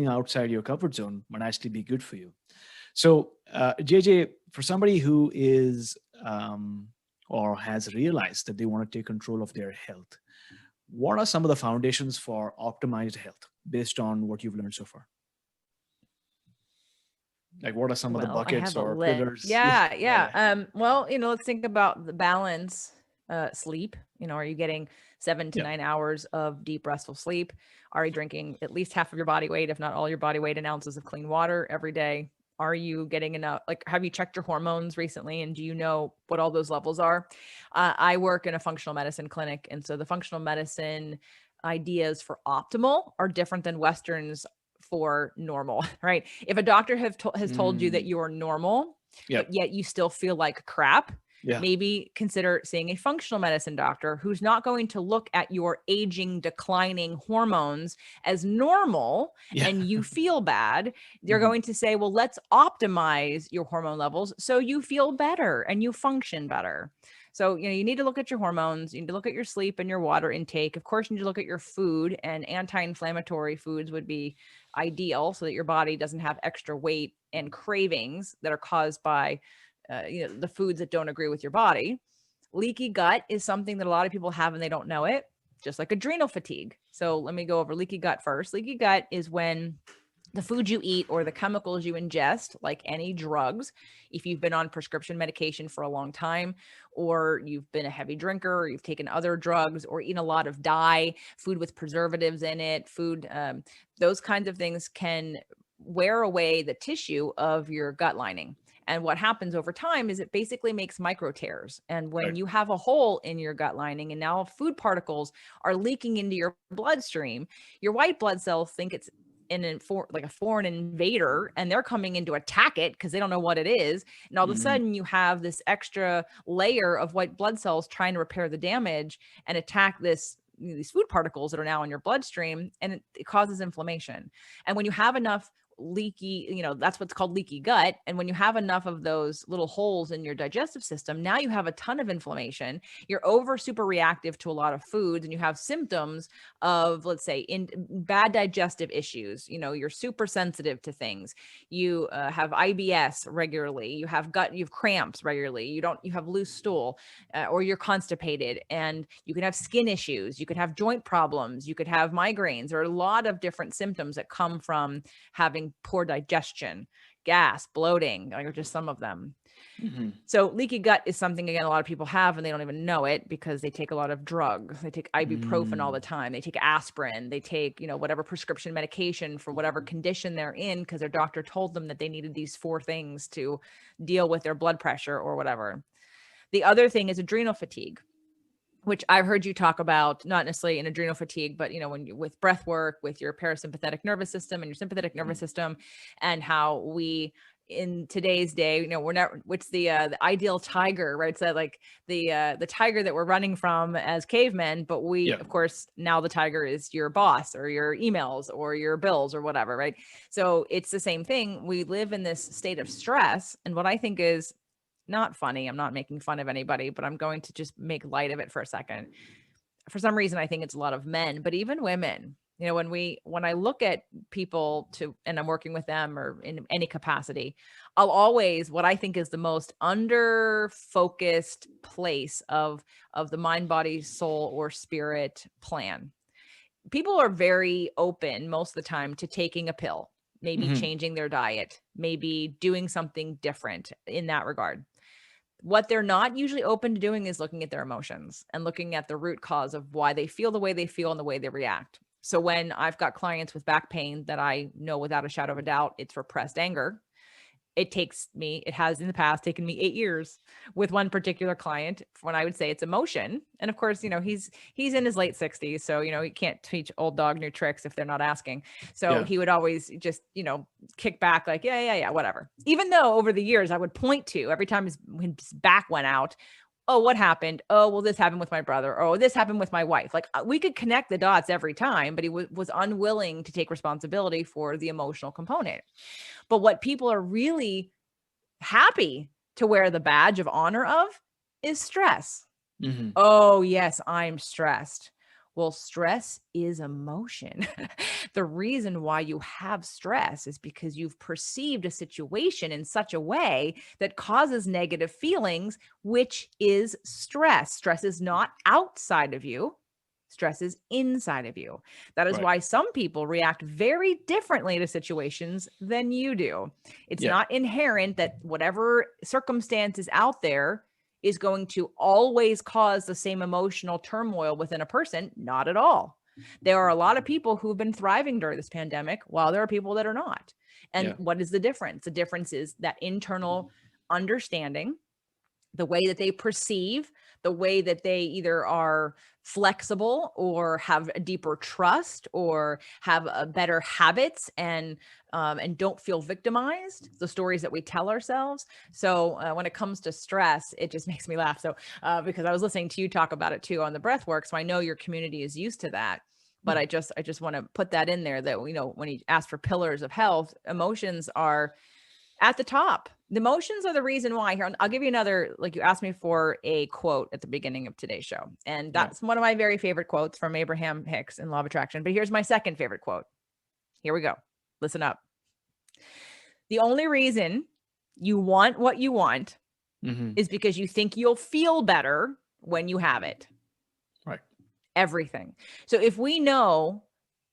outside your comfort zone might actually be good for you. So, JJ, for somebody who is or has realized that they want to take control of their health, what are some of the foundations for optimized health based on what you've learned so far? Like, what are some of the Well, I buckets have a or list. pillars? Yeah, Yeah, yeah, yeah. yeah. Well, let's think about the balance, sleep. Are you getting 7 to 9 hours of deep restful sleep? Are you drinking at least half of your body weight, if not all your body weight in ounces of clean water every day? Are you getting enough? Like, have you checked your hormones recently? And do you know what all those levels are? I work in a functional medicine clinic. And so the functional medicine ideas for optimal are different than Westerns for normal, right? If a doctor has told you that Mm, you are normal, but yep. yet you still feel like crap, Yeah. maybe consider seeing a functional medicine doctor who's not going to look at your aging, declining hormones as normal Yeah. and you feel bad. They're Mhm. going to say, well, let's optimize your hormone levels so you feel better and you function better. So, you need to look at your hormones, you need to look at your sleep and your water intake. Of course, you need to look at your food, and anti-inflammatory foods would be ideal so that your body doesn't have extra weight and cravings that are caused by the foods that don't agree with your body. Leaky gut is something that a lot of people have and they don't know it, just like adrenal fatigue. So let me go over leaky gut first. Leaky gut is when the food you eat or the chemicals you ingest, like any drugs, if you've been on prescription medication for a long time, or you've been a heavy drinker, or you've taken other drugs, or eaten a lot of dye, food with preservatives in it, those kinds of things can wear away the tissue of your gut lining. And what happens over time is it basically makes micro tears. And when Right. you have a hole in your gut lining and now food particles are leaking into your bloodstream, your white blood cells think it's like a foreign invader, and they're coming in to attack it because they don't know what it is. And all of a Mhm. sudden you have this extra layer of white blood cells trying to repair the damage and attack these food particles that are now in your bloodstream, and it causes inflammation. And when you have enough leaky, that's what's called leaky gut. And when you have enough of those little holes in your digestive system, now you have a ton of inflammation. You're over super reactive to a lot of foods, and you have symptoms of, let's say, in bad digestive issues. You're super sensitive to things. You have IBS regularly. You have cramps regularly. You have loose stool, or you're constipated, and you can have skin issues. You could have joint problems. You could have migraines, or a lot of different symptoms that come from having poor digestion, gas, bloating, like, are just some of them. Mhm. So leaky gut is something, again, a lot of people have and they don't even know it because they take a lot of drugs. They take ibuprofen all the Mm. time. They take aspirin. They take, whatever prescription medication for whatever condition they're in because their doctor told them that they needed these 4 things to deal with their blood pressure or whatever. The other thing is adrenal fatigue, which I've heard you talk about, not necessarily in adrenal fatigue, but when you with breath work, with your parasympathetic nervous system and your sympathetic nervous system, and how we in today's day, we're not, what's the ideal tiger, right? So like the tiger that we're running from as cavemen, but we, Yeah. of course, now the tiger is your boss or your emails or your bills or whatever, right? So it's the same thing. We live in this state of stress, and what I think is not funny. I'm not making fun of anybody, but I'm going to just make light of it for a second. For some reason, I think it's a lot of men, but even women. When I look at people and I'm working with them or in any capacity, I'll always, what I think is the most under focused place of the mind, body, soul, or spirit plan. People are very open most of the time to taking a pill, maybe Mhm. changing their diet, maybe doing something different in that regard. What they're not usually open to doing is looking at their emotions and looking at the root cause of why they feel the way they feel and the way they react. So when I've got clients with back pain that I know without a shadow of a doubt it's repressed anger, it has in the past taken me 8 years with one particular client when I would say it's emotion. And of course, he's in his late 60s. So, he can't teach old dog new tricks if they're not asking. So Yeah. he would always just, kick back like, yeah, whatever. Even though over the years I would point to every time when his back went out, oh, what happened? Oh, well, this happened with my brother. Oh, this happened with my wife. Like we could connect the dots every time, but he was unwilling to take responsibility for the emotional component. But what people are really happy to wear the badge of honor of is stress. Mhm. Oh, yes, I'm stressed. Well, stress is emotion. The reason why you have stress is because you've perceived a situation in such a way that causes negative feelings, which is stress. Stress is not outside of you. Stress is inside of you. That is Right. why some people react very differently to situations than you do. It's Yeah. not inherent that whatever circumstance is out there is going to always cause the same emotional turmoil within a person. Not at all. There are a lot of people who've been thriving during this pandemic, while there are people that are not. And Yeah. what is the difference? The difference is that internal understanding, the way that they perceive, the way that they either are flexible or have a deeper trust or have a better habits and don't feel victimized. The stories that we tell ourselves. So when it comes to stress, it just makes me laugh. So because I was listening to you talk about it too on the breath work, so I know your community is used to that. But Hmm. I just want to put that in there that, you know, when you ask for pillars of health, emotions are at the top. The emotions are the reason why. Here, I'll give you another, like you asked me for a quote at the beginning of today's show. And Yeah. that's one of my very favorite quotes from Abraham Hicks in Law of Attraction. But here's my second favorite quote. Here we go. Listen up. The only reason you want what you want Hmm. is because you think you'll feel better when you have it. Right. Everything. So if we know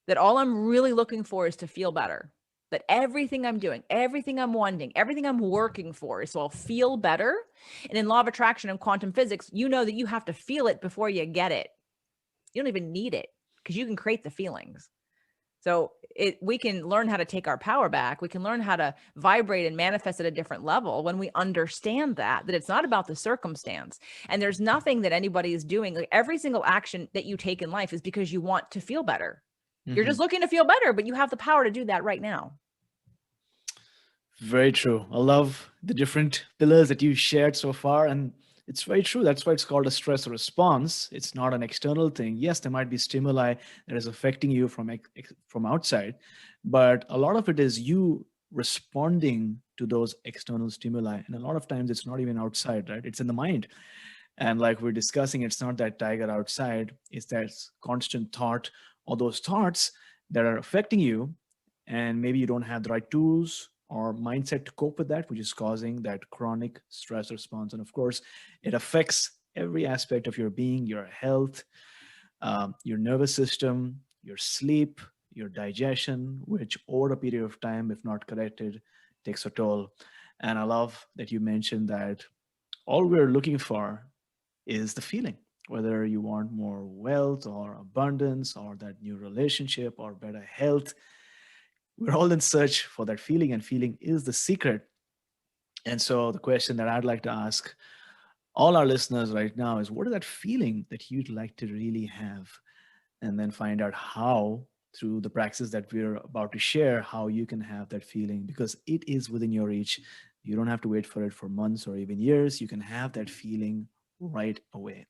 that all I'm really looking for is to feel better, that everything I'm doing, everything I'm wanting, everything I'm working for is so I'll feel better. And in law of attraction and quantum physics, you know that you have to feel it before you get it. You don't even need it because you can create the feelings. So we can learn how to take our power back. We can learn how to vibrate and manifest at a different level when we understand that it's not about the circumstance. And there's nothing that anybody is doing. Like every single action that you take in life is because you want to feel better. You're Hmm. just looking to feel better, but you have the power to do that right now. Very true. I love the different pillars that you shared so far. And it's very true. That's why it's called a stress response. It's not an external thing. Yes, there might be stimuli that is affecting you from outside, but a lot of it is you responding to those external stimuli. And a lot of times it's not even outside, right? It's in the mind. And like we're discussing, it's not that tiger outside, it's that constant thought or those thoughts that are affecting you. And maybe you don't have the right tools or mindset to cope with that, which is causing that chronic stress response. And of course, it affects every aspect of your being, your health, your nervous system, your sleep, your digestion, which over a period of time, if not corrected, takes a toll. And I love that you mentioned that all we're looking for is the feeling, whether you want more wealth or abundance or that new relationship or better health. We're all in search for that feeling, and feeling is the secret. And so, the question that I'd like to ask all our listeners right now is, what is that feeling that you'd like to really have? And then find out how, through the practice that we're about to share, how you can have that feeling, because it is within your reach. You don't have to wait for it for months or even years. You can have that feeling right away.